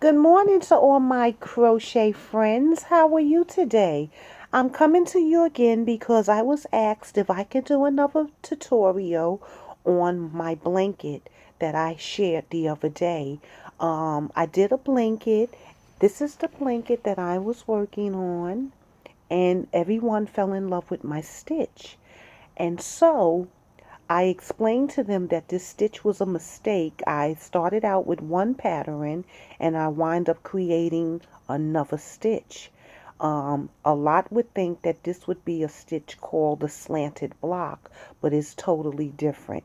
Good morning to all my crochet friends. How are you today? I'm coming to you again because I was asked if I could do another tutorial on my blanket that I shared the other day. I did a blanket. This is the blanket that I was working on, and everyone fell in love with my stitch. And so I explained to them that this stitch was a mistake. I started out with one pattern and I wind up creating another stitch. A lot would think that this would be a stitch called the slanted block, but it's totally different.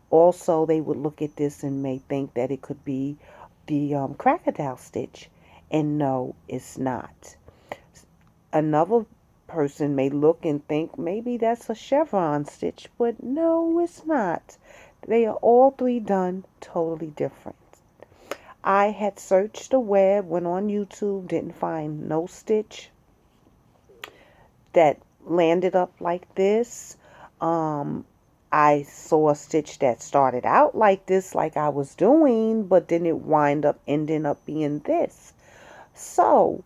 Also, they would look at this and may think that it could be the crocodile stitch, and no, it's not. Another person may look and think maybe that's a chevron stitch, but no, it's not. They are all three done totally different. I had searched the web, went on YouTube, didn't find no stitch that landed up like this. Um, I saw a stitch that started out like this, like I was doing, but then it wind up ending up being this. So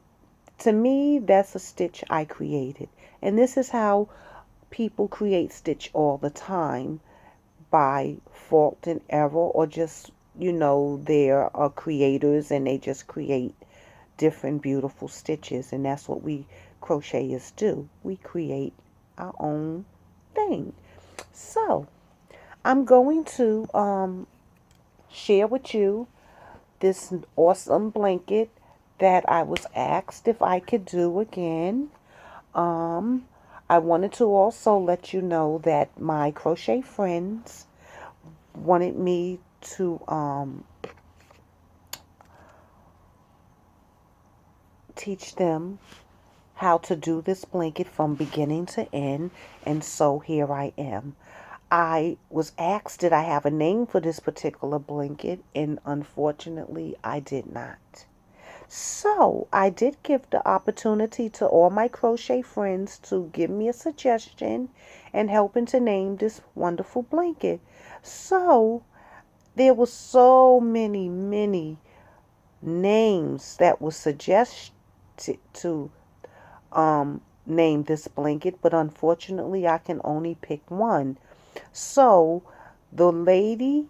to me, that's a stitch I created. And this is how people create stitch all the time, by fault and error, or just, there are creators and they just create different beautiful stitches. And that's what we crocheters do. We create our own thing. So I'm going to share with you this awesome blanket that I was asked if I could do again. Um, I wanted to also let you know that my crochet friends wanted me to teach them how to do this blanket from beginning to end, and so here I am. I was asked did I have a name for this particular blanket, and unfortunately I did not. So I did give the opportunity to all my crochet friends to give me a suggestion and helping to name this wonderful blanket. So there were so many names that were suggested to name this blanket, but unfortunately I can only pick one. So the lady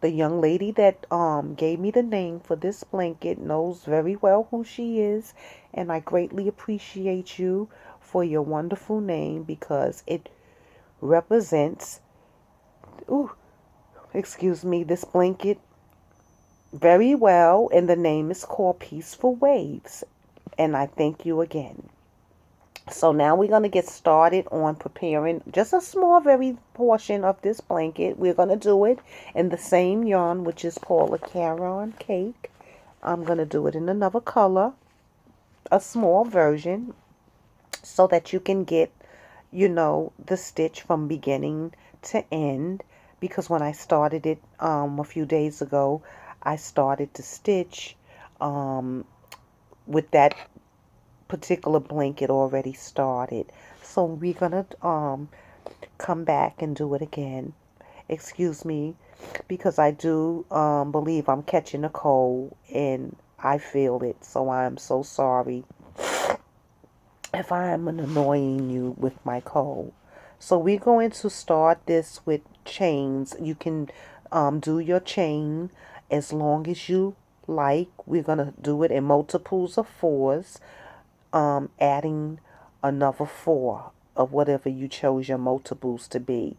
the young lady that gave me the name for this blanket knows very well who she is, and I greatly appreciate you for your wonderful name because it represents, ooh, excuse me, this blanket very well, and the name is called Peaceful Waves. And I thank you again. So now we're going to get started on preparing just a small, very portion of this blanket. We're going to do it in the same yarn, which is called a Caron cake. I'm going to do it in another color, a small version, so that you can get, the stitch from beginning to end. Because when I started it a few days ago, I started to stitch with that particular blanket already started. So we're gonna come back and do it again. Excuse me, because I do believe I'm catching a cold and I feel it. So I'm so sorry if I am annoying you with my cold. So we're going to start this with chains. You can do your chain as long as you like. We're gonna do it in multiples of fours, adding another four of whatever you chose your multiples to be.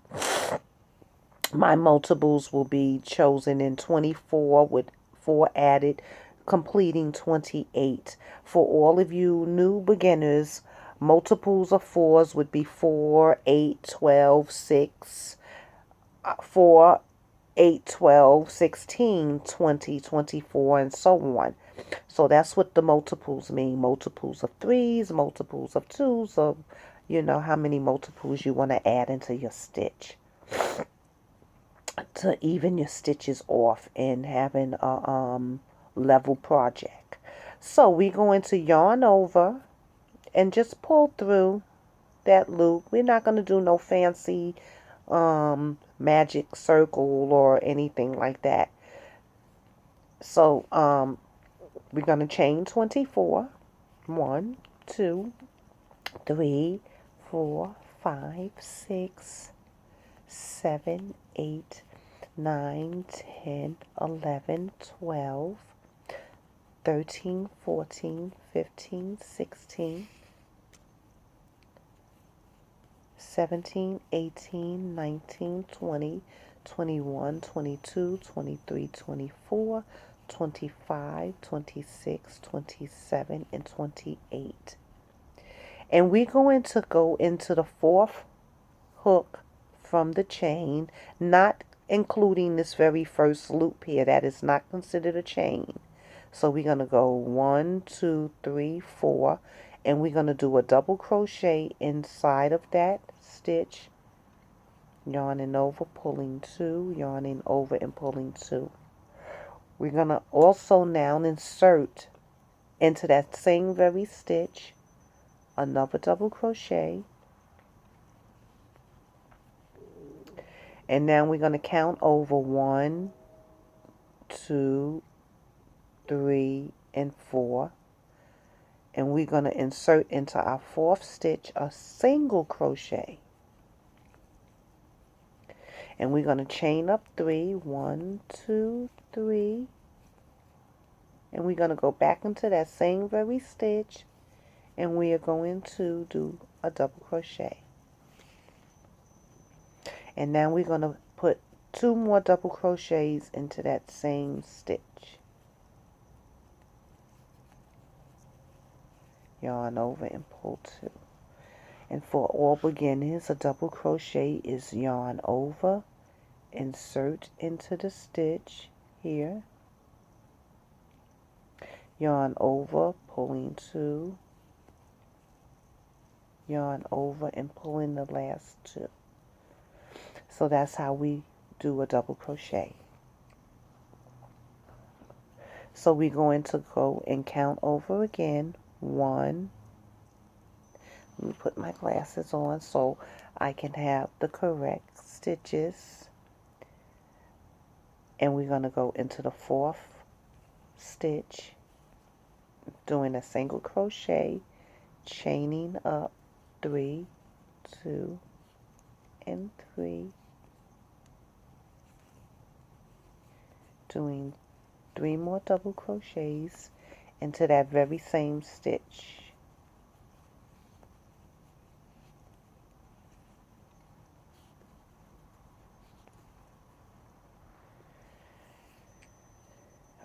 My multiples will be chosen in 24 with 4 added, completing 28. For all of you new beginners, multiples of 4s would be 4, 8, 12, 6, 4, 8, 12, 16, 20, 24, and so on. So that's what the multiples mean. Multiples of 3s, multiples of 2s, of how many multiples you want to add into your stitch to even your stitches off and having a level project. So we're going to yarn over and just pull through that loop. We're not going to do no fancy magic circle or anything like that. So we're going to chain 24. 1, 2, 3, 4, 5, 6, 7, 8, 9, 10, 11, 12, 13, 14, 15, 16, 17, 18, 19, 20, 21, 22, 23, 24, 25, 26, 27, and 28. And we're going to go into the fourth hook from the chain, not including this very first loop here. That is not considered a chain. So we're going to go 1, 2, 3, 4, and we're going to do a double crochet inside of that stitch, yarning over, pulling 2, yarning over and pulling 2. We're going to also now insert into that same very stitch another double crochet, and now we're going to count over 1, 2, 3, and 4, and we're going to insert into our fourth stitch a single crochet, and we're going to chain up 3, 1, 2, 3, and we're going to go back into that same very stitch, and we are going to do a double crochet. And now we're going to put 2 more double crochets into that same stitch. Yarn over and pull 2. And for all beginners, a double crochet is yarn over, insert into the stitch here, yarn over, pulling 2, yarn over and pulling the last 2. So that's how we do a double crochet. So we're going to go and count over again. 1. Let me put my glasses on so I can have the correct stitches. And we're going to go into the fourth stitch, doing a single crochet, chaining up 3, 2, and 3, doing 3 more double crochets into that very same stitch.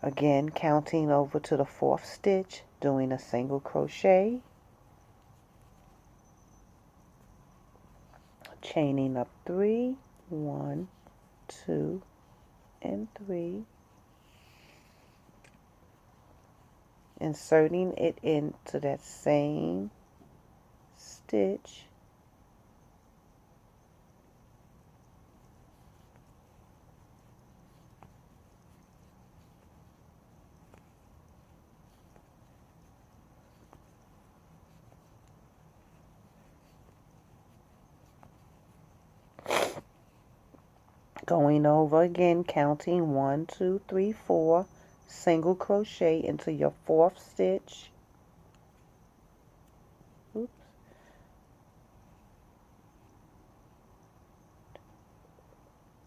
Again, counting over to the fourth stitch, doing a single crochet, chaining up 3, 1, 2, and 3, inserting it into that same stitch, going over again, counting 1, 2, 3, 4, single crochet into your fourth stitch. Oops.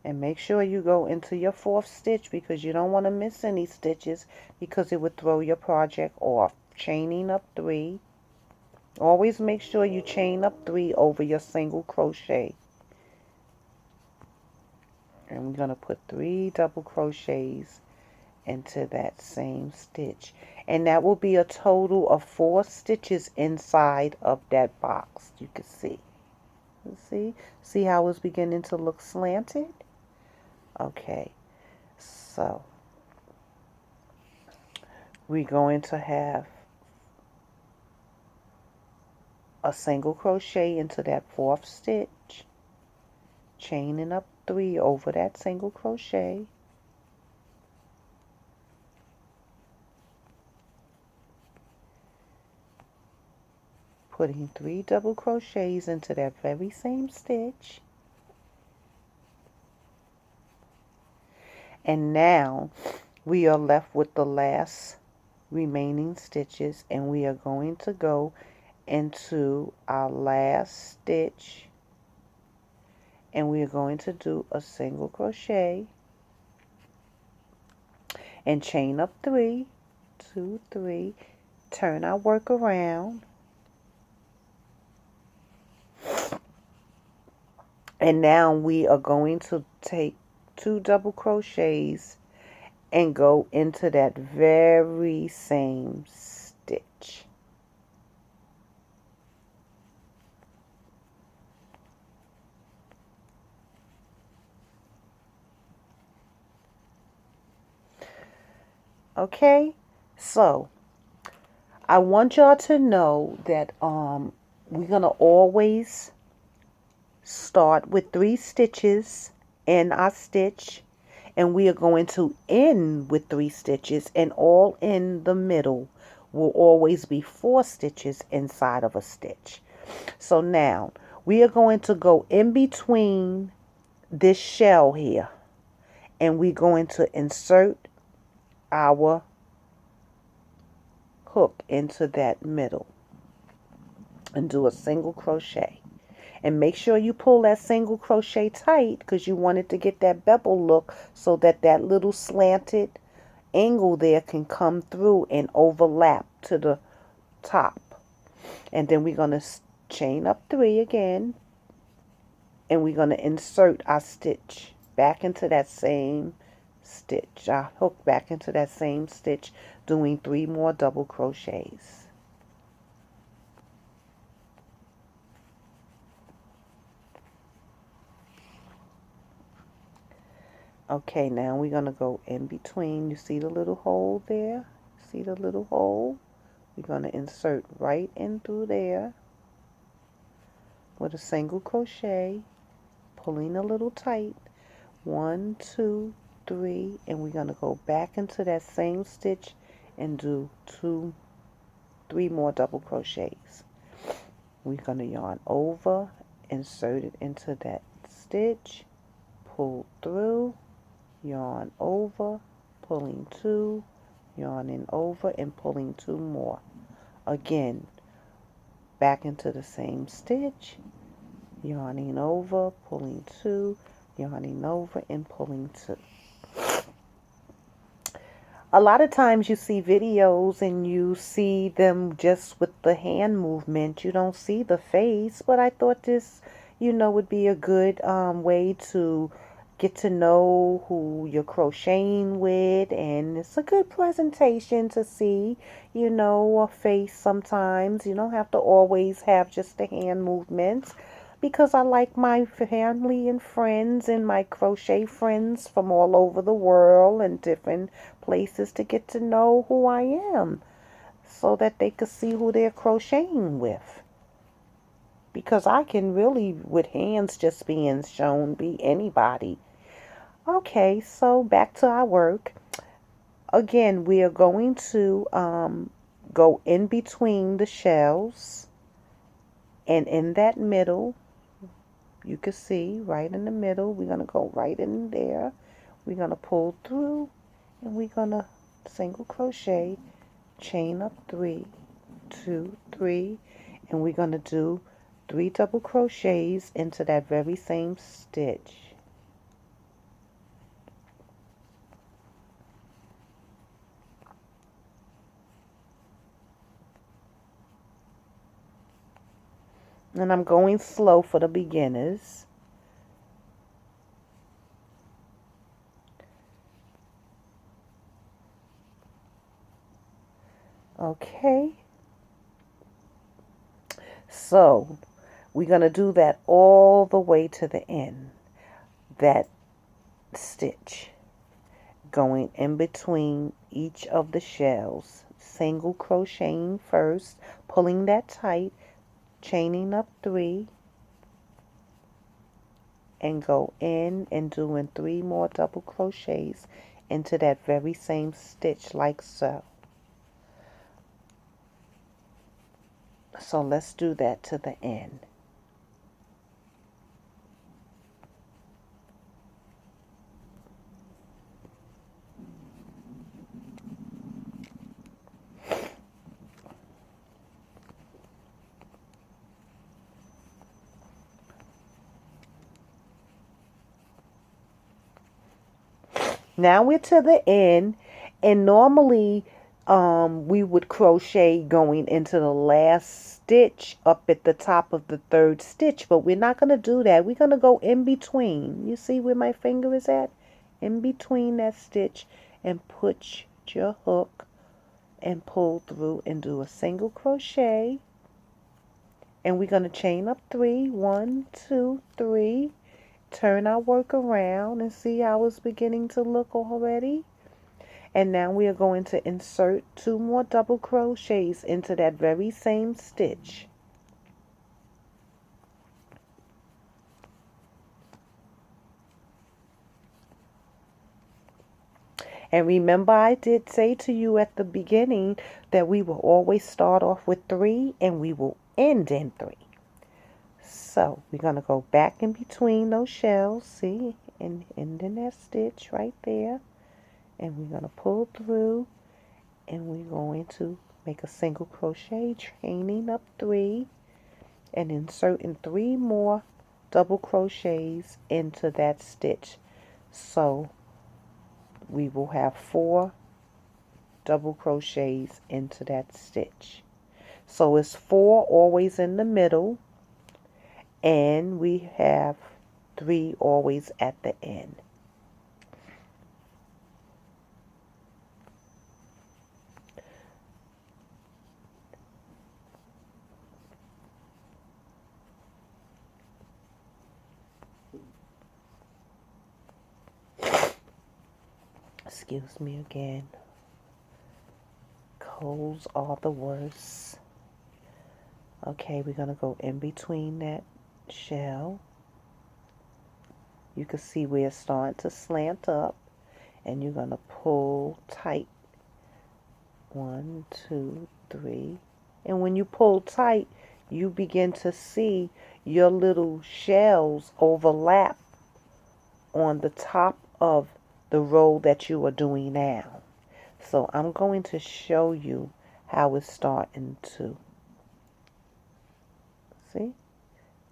And make sure you go into your fourth stitch because you don't want to miss any stitches because it would throw your project off. Chaining up 3. Always make sure you chain up 3 over your single crochet. And we're going to put 3 double crochets into that same stitch. And that will be a total of 4 stitches inside of that box. You can see. See how it's beginning to look slanted? Okay, so we're going to have a single crochet into that fourth stitch, chaining up 3 over that single crochet, putting 3 double crochets into that very same stitch, and now we are left with the last remaining stitches, and we are going to go into our last stitch, and we are going to do a single crochet and chain up 3, 2, 3, turn our work around, and now we are going to take 2 double crochets and go into that very same stitch. Okay, so I want y'all to know that we're gonna always start with 3 stitches in our stitch, and we are going to end with 3 stitches, and all in the middle will always be 4 stitches inside of a stitch. So now we are going to go in between this shell here, and we're going to insert our hook into that middle and do a single crochet. And make sure you pull that single crochet tight, because you want it to get that bevel look, so that that little slanted angle there can come through and overlap to the top. And then we're going to chain up 3 again, and we're going to insert our stitch back into that same stitch, our hook back into that same stitch, doing 3 more double crochets. Okay, now we're going to go in between. You see the little hole there? See the little hole? We're going to insert right in through there with a single crochet, pulling a little tight. 1, 2, 3, and we're going to go back into that same stitch and do 2, 3 more double crochets. We're going to yarn over, insert it into that stitch, pull through, yarn over, pulling 2, yarning over, and pulling 2 more. Again, back into the same stitch, yarning over, pulling 2, yarning over, and pulling 2. A lot of times you see videos and you see them just with the hand movement. You don't see the face, but I thought this, would be a good way to get to know who you're crocheting with, and it's a good presentation to see, a face sometimes. You don't have to always have just the hand movements, because I like my family and friends and my crochet friends from all over the world and different places to get to know who I am, so that they could see who they're crocheting with. Because I can really, with hands just being shown, be anybody. Okay, so back to our work. Again, we are going to go in between the shells, and in that middle, you can see right in the middle, we're going to go right in there. We're going to pull through, and we're going to single crochet, chain up 3, 2, 3, and we're going to do 3 double crochets into that very same stitch. And I'm going slow for the beginners. Okay. So we're going to do that all the way to the end. That stitch going in between each of the shells. Single crocheting first, pulling that tight, chaining up 3, and go in and doing 3 more double crochets into that very same stitch, like so. So let's do that to the end. Now we're to the end, and normally we would crochet going into the last stitch up at the top of the third stitch, but we're not going to do that. We're going to go in between. You see where my finger is at? In between that stitch, and put your hook and pull through and do a single crochet. And we're going to chain up 3. 1, 2, 3. Turn our work around and see how it's beginning to look already. And now we are going to insert 2 more double crochets into that very same stitch. And remember, I did say to you at the beginning that we will always start off with 3 and we will end in 3. So we're going to go back in between those shells, see, and end in that stitch right there. And we're going to pull through, and we're going to make a single crochet, chaining up 3, and inserting 3 more double crochets into that stitch. So we will have 4 double crochets into that stitch. So it's 4 always in the middle, and we have 3 always at the end. Excuse me again. Colds are the worst. Okay, we're going to go in between that shell. You can see where it's starting to slant up, and you're going to pull tight. 1, 2, 3. And when you pull tight, you begin to see your little shells overlap on the top of the row that you are doing now. So I'm going to show you how it's starting to.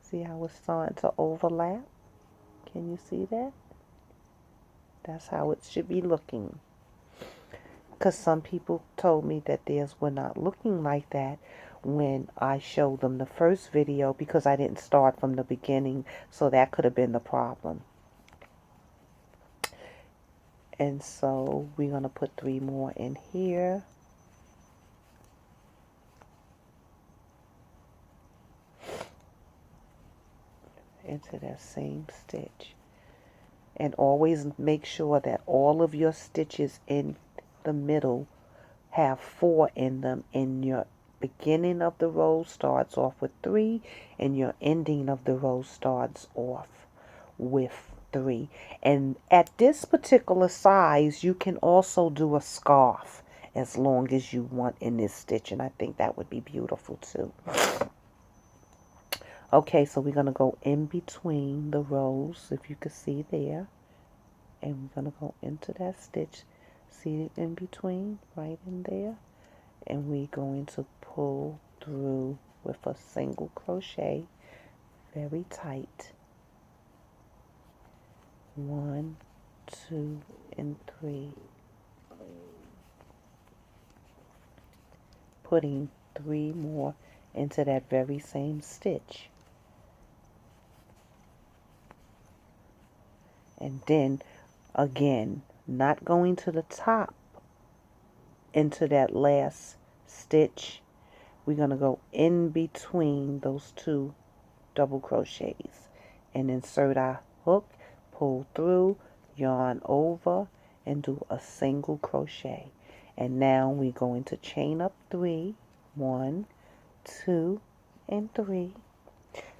See how it's starting to overlap? Can you see that? That's how it should be looking. Because some people told me that theirs were not looking like that when I showed them the first video, because I didn't start from the beginning, so that could have been the problem. And so we're going to put 3 more in here. Into that same stitch. And always make sure that all of your stitches in the middle have 4 in them, and your beginning of the row starts off with 3 and your ending of the row starts off with 3. And at this particular size, you can also do a scarf as long as you want in this stitch, and I think that would be beautiful too. Okay, so we're going to go in between the rows, if you can see there, and we're going to go into that stitch, see it in between, right in there, and we're going to pull through with a single crochet very tight. 1, 2, and 3. Putting 3 more into that very same stitch. And then again, not going to the top into that last stitch. We're going to go in between those 2 double crochets and insert our hook, pull through, yarn over, and do a single crochet. And now we're going to chain up 3. 1, 2, and 3.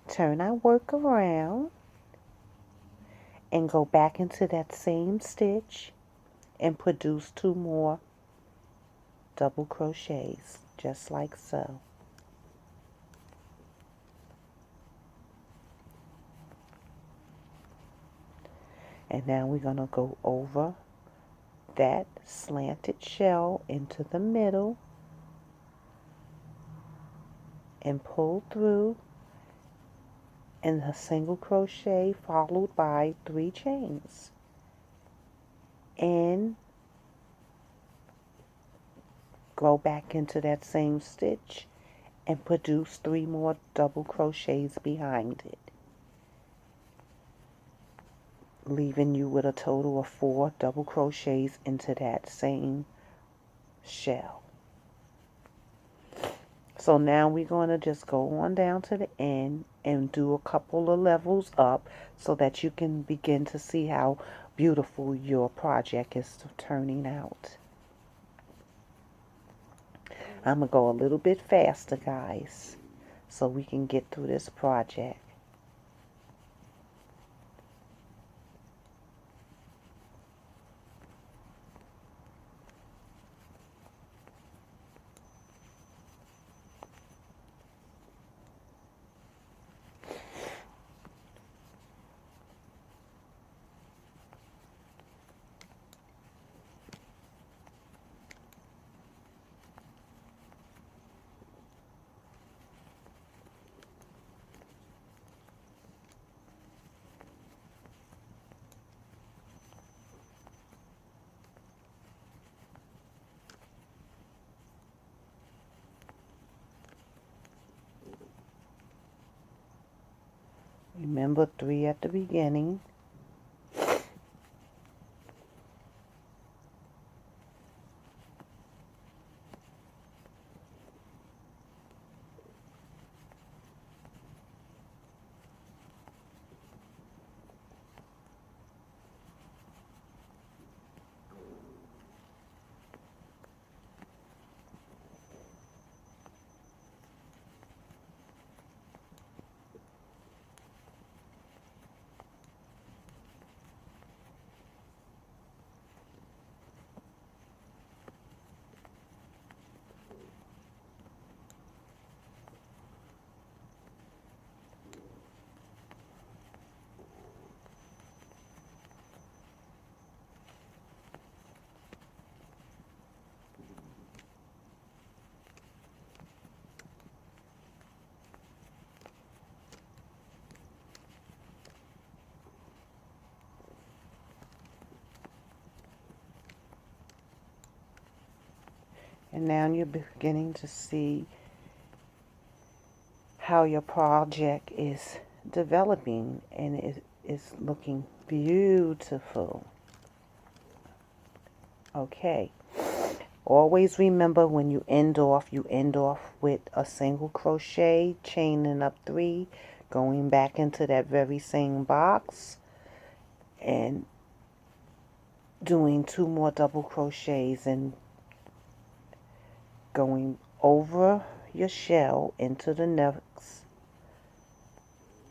Turn our work around and go back into that same stitch and produce 2 more double crochets, just like so. And now we're going to go over that slanted shell into the middle and pull through, and a single crochet followed by 3 chains. and go back into that same stitch and produce 3 more double crochets behind it, leaving you with a total of 4 double crochets into that same shell. So now we're going to just go on down to the end and do a couple of levels up so that you can begin to see how beautiful your project is turning out. I'm going to go a little bit faster, guys, so we can get through this project. Remember 3 at the beginning. And now you're beginning to see how your project is developing, and it is looking beautiful. Okay. Always remember, when you end off with a single crochet, chaining up 3, going back into that very same box and doing 2 more double crochets and going over your shell into the next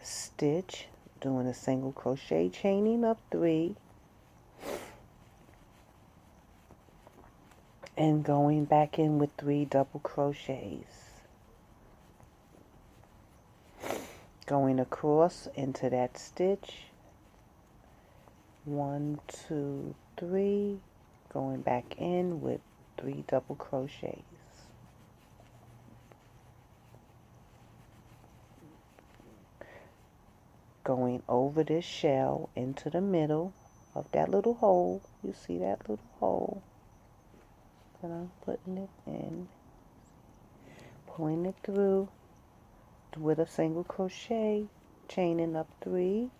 stitch, doing a single crochet, chaining up 3, and going back in with 3 double crochets, going across into that stitch, 1, 2, 3, going back in with 3 double crochets, going over this shell into the middle of that little hole. You see that little hole that I'm putting it in, pulling it through with a single crochet, chaining up 3,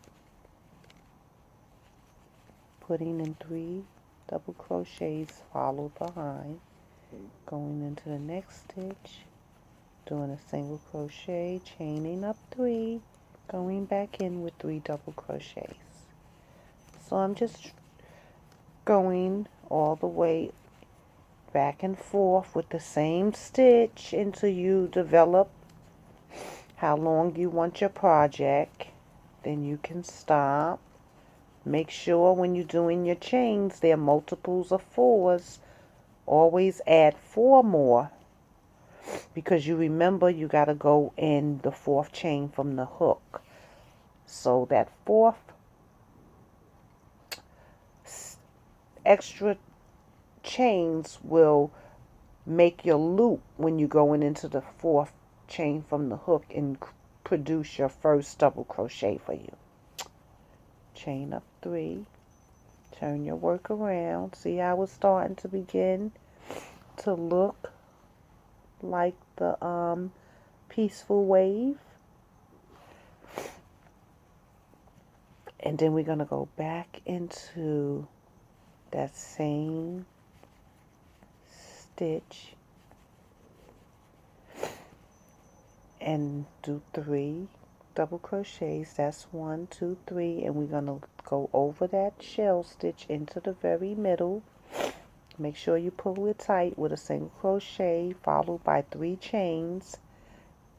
putting in 3 double crochets followed behind, going into the next stitch, doing a single crochet, chaining up 3, going back in with 3 double crochets. So I'm just going all the way back and forth with the same stitch until you develop how long you want your project. Then you can stop. Make sure when you're doing your chains, they're multiples of 4s. Always add 4 more, because you remember you got to go in the 4th chain from the hook. So that 4th extra chains will make your loop when you're going into the 4th chain from the hook and produce your first double crochet for you. Chain up 3, Turn your work around. See how it's starting to begin to look like the peaceful wave. And then we're going to go back into that same stitch and do 3 double crochets. That's 1, 2, 3, and we're going to go over that shell stitch into the very middle. Make sure you pull it tight with a single crochet followed by 3 chains,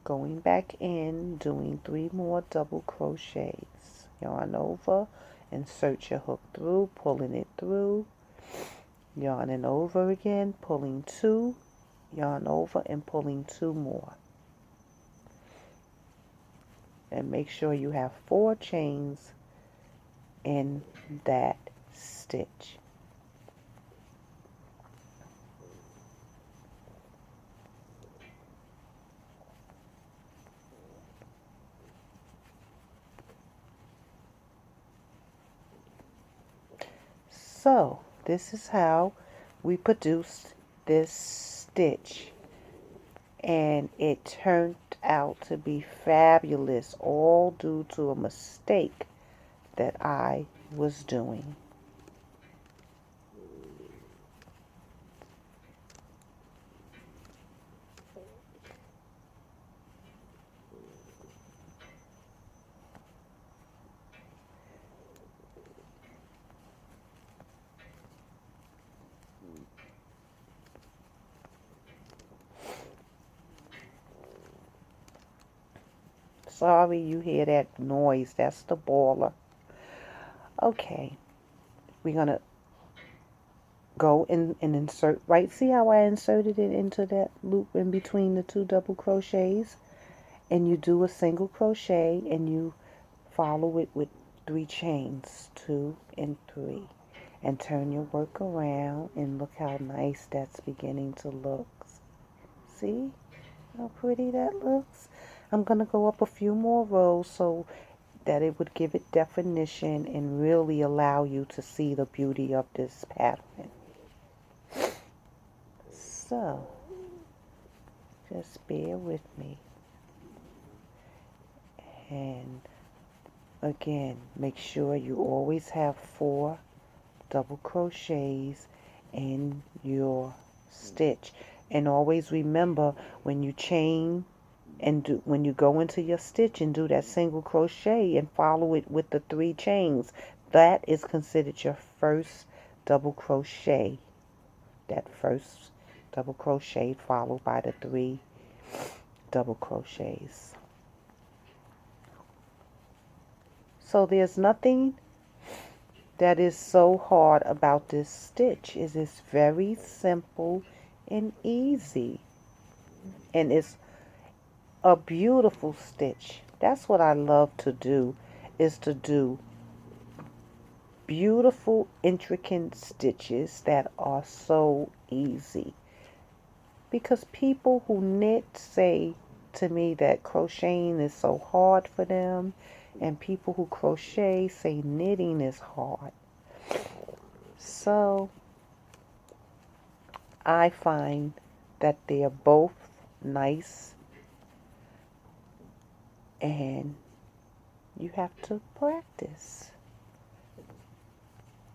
going back in, doing 3 more double crochets. Yarn over, insert your hook through, pulling it through, yarning over again, pulling 2, yarn over and pulling 2 more. And make sure you have 4 chains in that stitch. So this is how we produced this stitch, and it turned out to be fabulous, all due to a mistake that I was doing. Sorry you hear that noise, that's the boiler. Okay, we're gonna go in and insert, right, see how I inserted it into that loop in between the 2 double crochets, and you do a single crochet and you follow it with 3 chains, 2 and 3, and turn your work around, and look how nice that's beginning to look. See how pretty that looks? I'm gonna go up a few more rows so that it would give it definition and really allow you to see the beauty of this pattern. So just bear with me. And again, make sure you always have 4 double crochets in your stitch. And always remember, when you chain and when you go into your stitch and do that single crochet and follow it with the 3 chains, that is considered your first double crochet. That first double crochet followed by the 3 double crochets. So there's nothing that is so hard about this stitch. It is very simple and easy, and it's a beautiful stitch. That's what I love to do, is to do beautiful intricate stitches that are so easy, because people who knit say to me that crocheting is so hard for them, and people who crochet say knitting is hard. So I find that they're both nice, and you have to practice.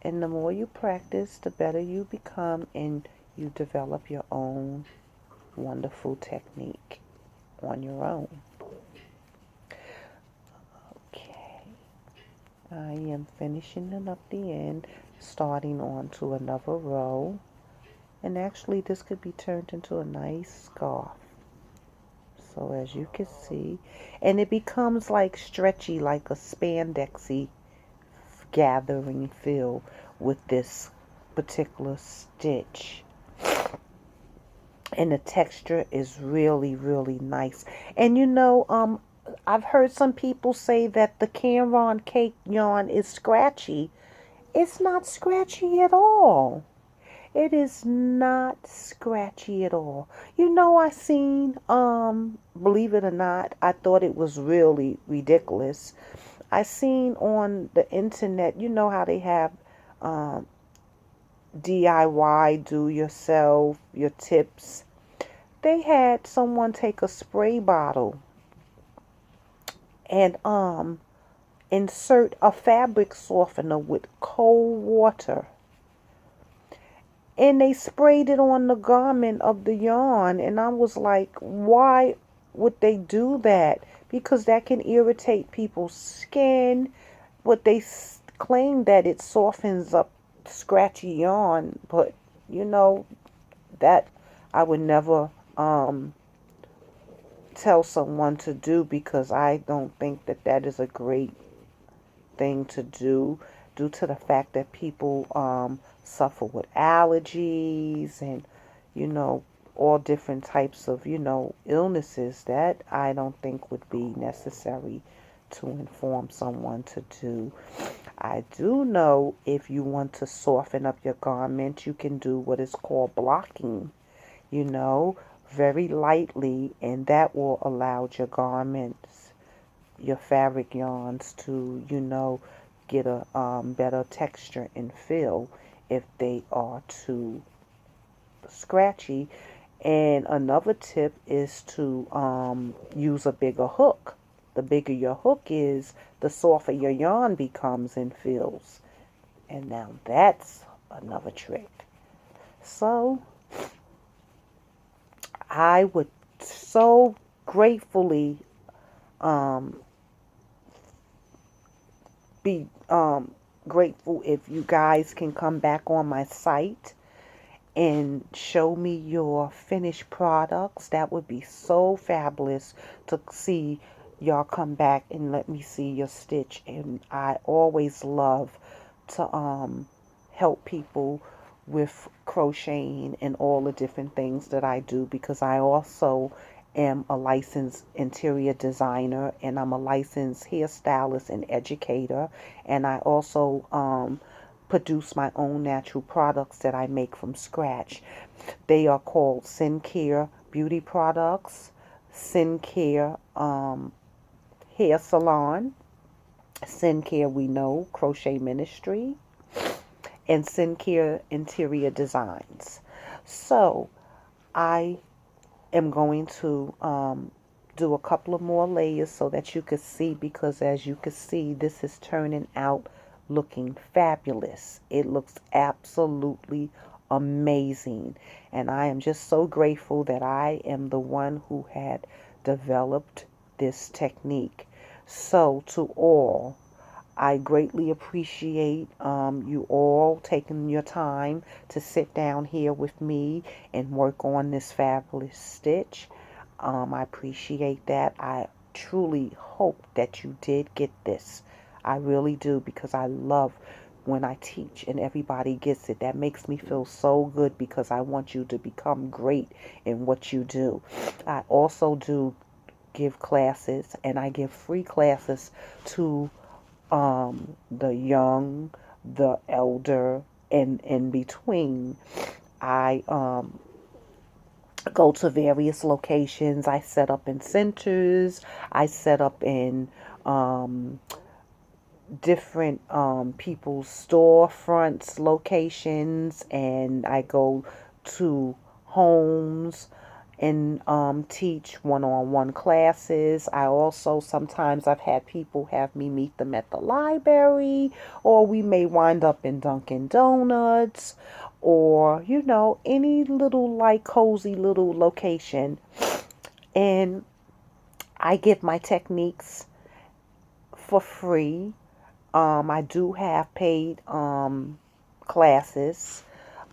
And the more you practice, the better you become, and you develop your own wonderful technique on your own. Okay, I am finishing up the end, starting on to another row. And actually this could be turned into a nice scarf. So as you can see, and it becomes like stretchy, like a spandexy gathering feel with this particular stitch. And the texture is really, really nice. And you know, I've heard some people say that the Caron cake yarn is scratchy. It's not scratchy at all. It is not scratchy at all. You know, I seen, believe it or not, I thought it was really ridiculous. I seen on the internet, you know how they have um, DIY, do yourself, your tips. They had someone take a spray bottle and insert a fabric softener with cold water, and they sprayed it on the garment of the yarn, and I was like, why would they do that? Because that can irritate people's skin. But they claim that it softens up scratchy yarn, but you know that I would never tell someone to do, because I don't think that that is a great thing to do, due to the fact that people suffer with allergies and, you know, all different types of, illnesses that I don't think would be necessary to inform someone to do. I do know if you want to soften up your garment, you can do what is called blocking, you know, very lightly, and that will allow your garments, your fabric yarns to, get a better texture and feel if they are too scratchy. And another tip is to use a bigger hook. The bigger your hook is, the softer your yarn becomes and feels. And now that's another trick. So I would so gratefully um, be grateful if you guys can come back on my site and show me your finished products. That would be so fabulous to see y'all come back and let me see your stitch. And I always love to help people with crocheting and all the different things that I do, because I also am a licensed interior designer, and I'm a licensed hairstylist and educator, and I also produce my own natural products that I make from scratch. They are called Sincare Beauty Products, Sincare Hair Salon, Sincare We Know Crochet Ministry, and Sincare Interior Designs. So I am going to do a couple of more layers so that you can see, because as you can see, this is turning out looking fabulous. It looks absolutely amazing, and I am just so grateful that I am the one who had developed this technique. So to all, I greatly appreciate you all taking your time to sit down here with me and work on this fabulous stitch. I appreciate that. I truly hope that you did get this. I really do, because I love when I teach and everybody gets it. That makes me feel so good, because I want you to become great in what you do. I also do give classes, and I give free classes to the young, the elder, and in between. I go to various locations. I set up in centers. I set up in um, different people's storefronts, locations, and I go to homes and teach one-on-one classes. I also sometimes I've had people have me meet them at the library, or we may wind up in Dunkin' Donuts, or any little like cozy little location. And I give my techniques for free. I do have paid classes,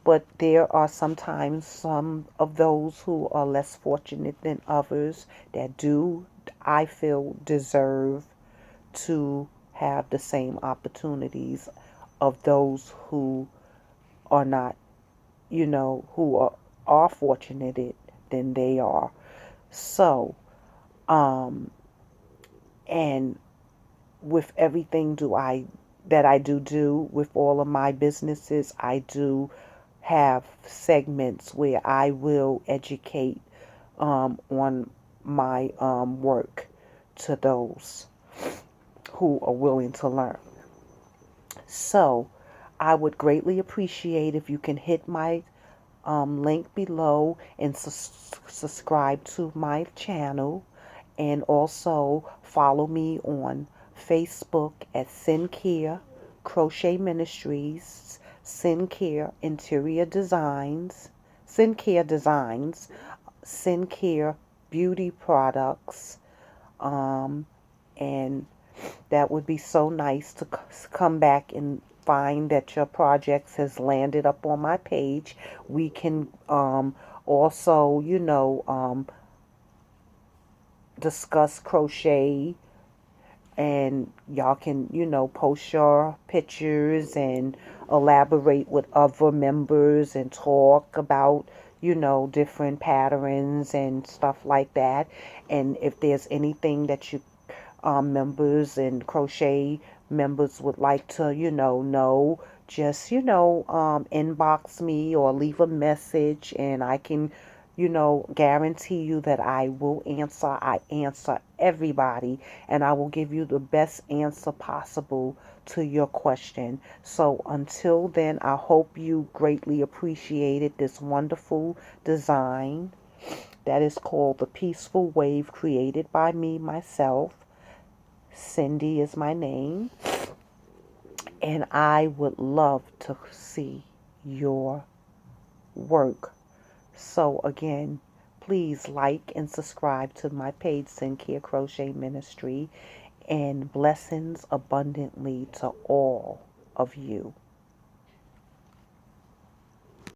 but there are sometimes some of those who are less fortunate than others that do, I feel, deserve to have the same opportunities of those who are not, who are fortunate than they are. So, um, and with everything do I that I do with all of my businesses, I do have segments where I will educate on my work to those who are willing to learn. So I would greatly appreciate if you can hit my link below and subscribe to my channel, and also follow me on Facebook at Sincere Crochet Ministries, Sincere Interior Designs, Sincere Designs, Sincere Beauty Products, and that would be so nice to come back and find that your projects has landed up on my page. We can also, discuss crochet, and y'all can, post your pictures and elaborate with other members and talk about, different patterns and stuff like that. And if there's anything that you members and crochet members would like to, just, inbox me or leave a message, and I can, guarantee you that I will answer. I answer everybody, and I will give you the best answer possible to your question. So until then, I hope you greatly appreciated this wonderful design that is called the Peaceful Wave, created by me, myself. Cindy is my name, and I would love to see your work. So again, please like and subscribe to my page, Sincere Crochet Ministry, and blessings abundantly to all of you.